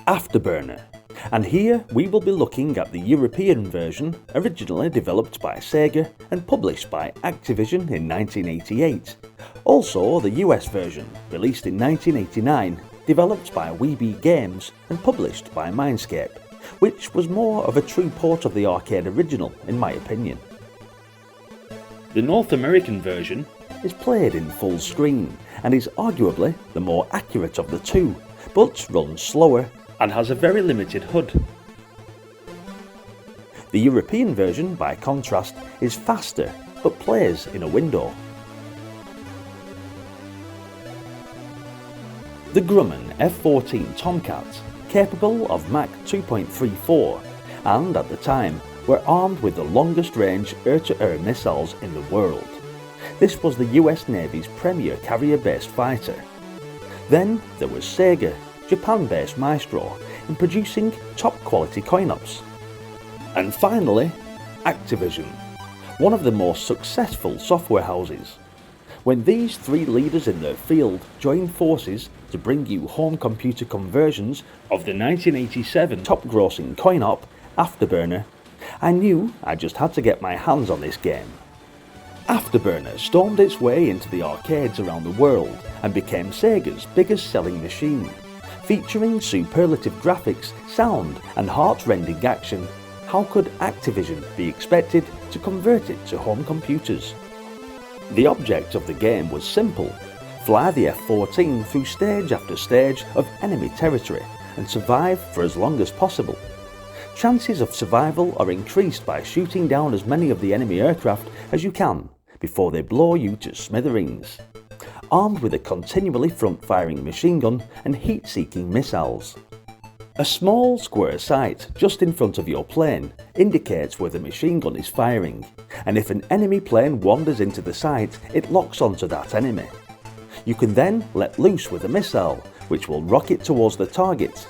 Afterburner. And here we will be looking at the European version, originally developed by Sega and published by Activision in 1988. Also the US version, released in 1989, developed by WeB Games and published by Mindscape, which was more of a true port of the arcade original in my opinion. The North American version is played in full screen and is arguably the more accurate of the two, but runs slower and has a very limited HUD. The European version, by contrast, is faster but plays in a window. The Grumman F-14 Tomcat, capable of Mach 2.34 and at the time were armed with the longest range air-to-air missiles in the world. This was the US Navy's premier carrier-based fighter. Then there was Sega, Japan-based maestro in producing top-quality coin-ops. And finally, Activision, one of the most successful software houses. When these three leaders in their field joined forces to bring you home computer conversions of the 1987 top-grossing coin-op, Afterburner, I knew I just had to get my hands on this game. Afterburner stormed its way into the arcades around the world and became Sega's biggest selling machine. Featuring superlative graphics, sound and heart-rending action, how could Activision be expected to convert it to home computers? The object of the game was simple: fly the F-14 through stage after stage of enemy territory and survive for as long as possible. Chances of survival are increased by shooting down as many of the enemy aircraft as you can before they blow you to smithereens. Armed with a continually front-firing machine gun and heat-seeking missiles. A small square sight just in front of your plane indicates where the machine gun is firing, and if an enemy plane wanders into the sight, it locks onto that enemy. You can then let loose with a missile, which will rocket towards the target.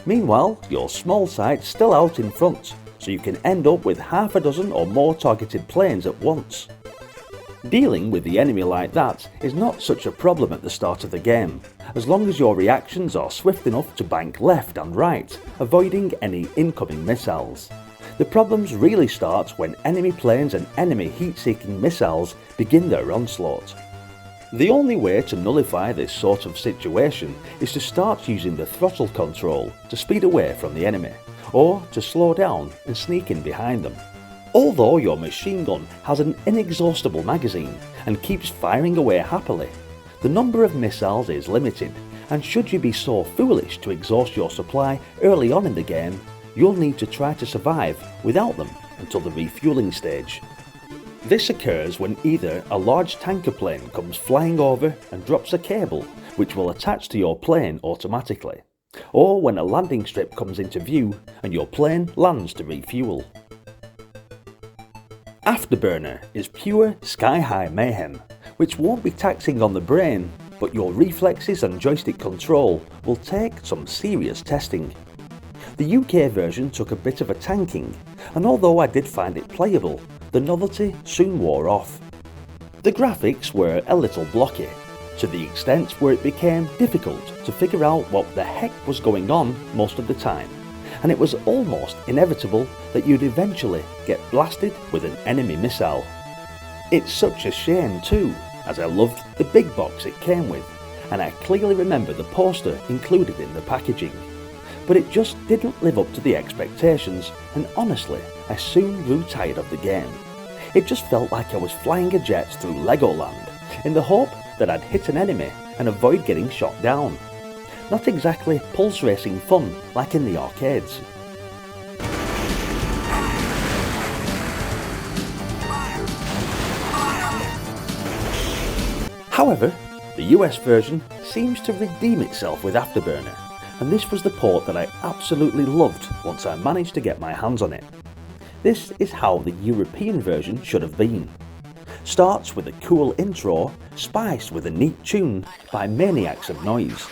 Meanwhile, your small sight's still out in front, so you can end up with half a dozen or more targeted planes at once. Dealing with the enemy like that is not such a problem at the start of the game, as long as your reactions are swift enough to bank left and right, avoiding any incoming missiles. The problems really start when enemy planes and enemy heat-seeking missiles begin their onslaught. The only way to nullify this sort of situation is to start using the throttle control to speed away from the enemy, or to slow down and sneak in behind them. Although your machine gun has an inexhaustible magazine and keeps firing away happily, the number of missiles is limited, and should you be so foolish to exhaust your supply early on in the game, you'll need to try to survive without them until the refueling stage. This occurs when either a large tanker plane comes flying over and drops a cable which will attach to your plane automatically, or when a landing strip comes into view and your plane lands to refuel. Afterburner is pure sky-high mayhem, which won't be taxing on the brain, but your reflexes and joystick control will take some serious testing. The UK version took a bit of a tanking, and although I did find it playable, the novelty soon wore off. The graphics were a little blocky, to the extent where it became difficult to figure out what the heck was going on most of the time, and it was almost inevitable that you'd eventually get blasted with an enemy missile. It's such a shame too, as I loved the big box it came with, and I clearly remember the poster included in the packaging. But it just didn't live up to the expectations, and honestly, I soon grew tired of the game. It just felt like I was flying a jet through Legoland, in the hope that I'd hit an enemy and avoid getting shot down. Not exactly pulse racing fun like in the arcades. However, the US version seems to redeem itself with Afterburner, and this was the port that I absolutely loved once I managed to get my hands on it. This is how the European version should have been. Starts with a cool intro, spiced with a neat tune by Maniacs of Noise.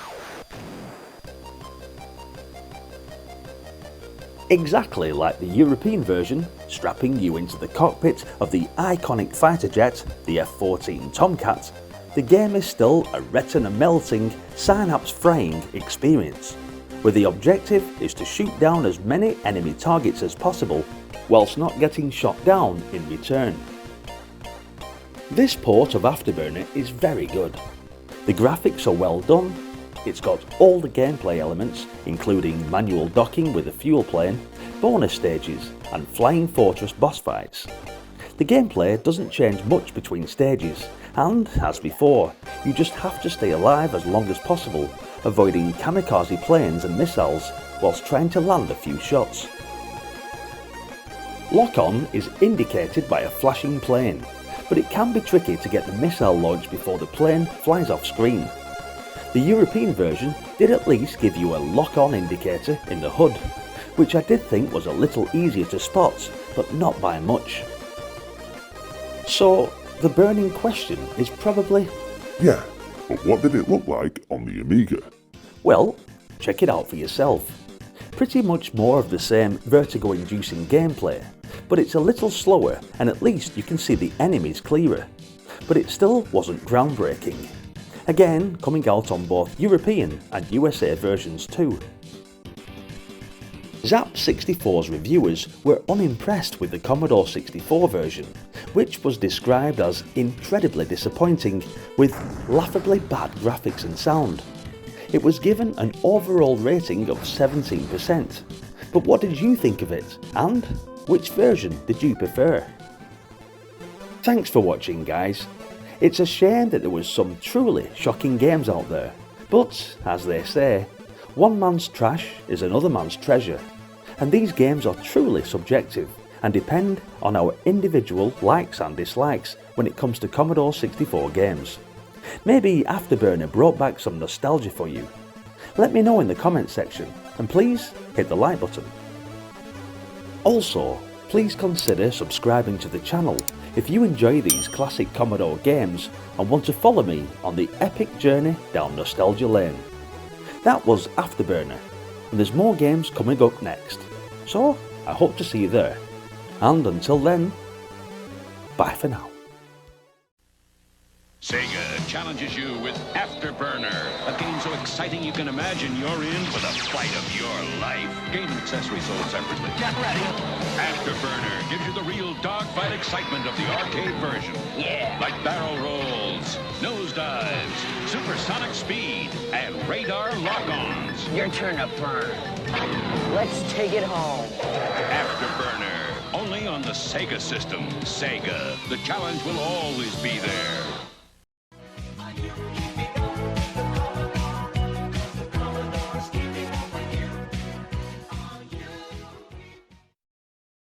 Exactly like the European version, strapping you into the cockpit of the iconic fighter jet, the F-14 Tomcat, the game is still a retina-melting, synapse-fraying experience. where the objective is to shoot down as many enemy targets as possible whilst not getting shot down in return. This port of Afterburner is very good. The graphics are well done, it's got all the gameplay elements including manual docking with a fuel plane, bonus stages and flying fortress boss fights. The gameplay doesn't change much between stages and, as before, you just have to stay alive as long as possible, avoiding kamikaze planes and missiles whilst trying to land a few shots. Lock-on is indicated by a flashing plane, but it can be tricky to get the missile launched before the plane flies off screen. The European version did at least give you a lock-on indicator in the HUD, which I did think was a little easier to spot, but not by much. So, the burning question is probably... Yeah, but what did it look like on the Amiga? Well, check it out for yourself. Pretty much more of the same vertigo-inducing gameplay, but it's a little slower and at least you can see the enemies clearer. But it still wasn't groundbreaking. Again, coming out on both European and USA versions too. Zap64's reviewers were unimpressed with the Commodore 64 version, which was described as incredibly disappointing with laughably bad graphics and sound. It was given an overall rating of 17%. But what did you think of it, and which version did you prefer? Thanks for watching, guys. It's a shame that there was some truly shocking games out there, but as they say, one man's trash is another man's treasure, and these games are truly subjective and depend on our individual likes and dislikes when it comes to Commodore 64 games. Maybe Afterburner brought back some nostalgia for you. Let me know in the comments section, and please hit the like button. Also, please consider subscribing to the channel if you enjoy these classic Commodore games and want to follow me on the epic journey down nostalgia lane. That was Afterburner, and there's more games coming up next, so I hope to see you there. And until then, bye for now. Sega challenges you with Afterburner, a game so exciting you can imagine you're in for the fight of your life. Game and accessories sold separately. Get ready. Afterburner gives you the real dogfight excitement of the arcade version. Yeah. Like barrel rolls, nosedives, supersonic speed, and radar lock-ons. Your turn to burn. Let's take it home. Afterburner, only on the Sega system. Sega, the challenge will always be there.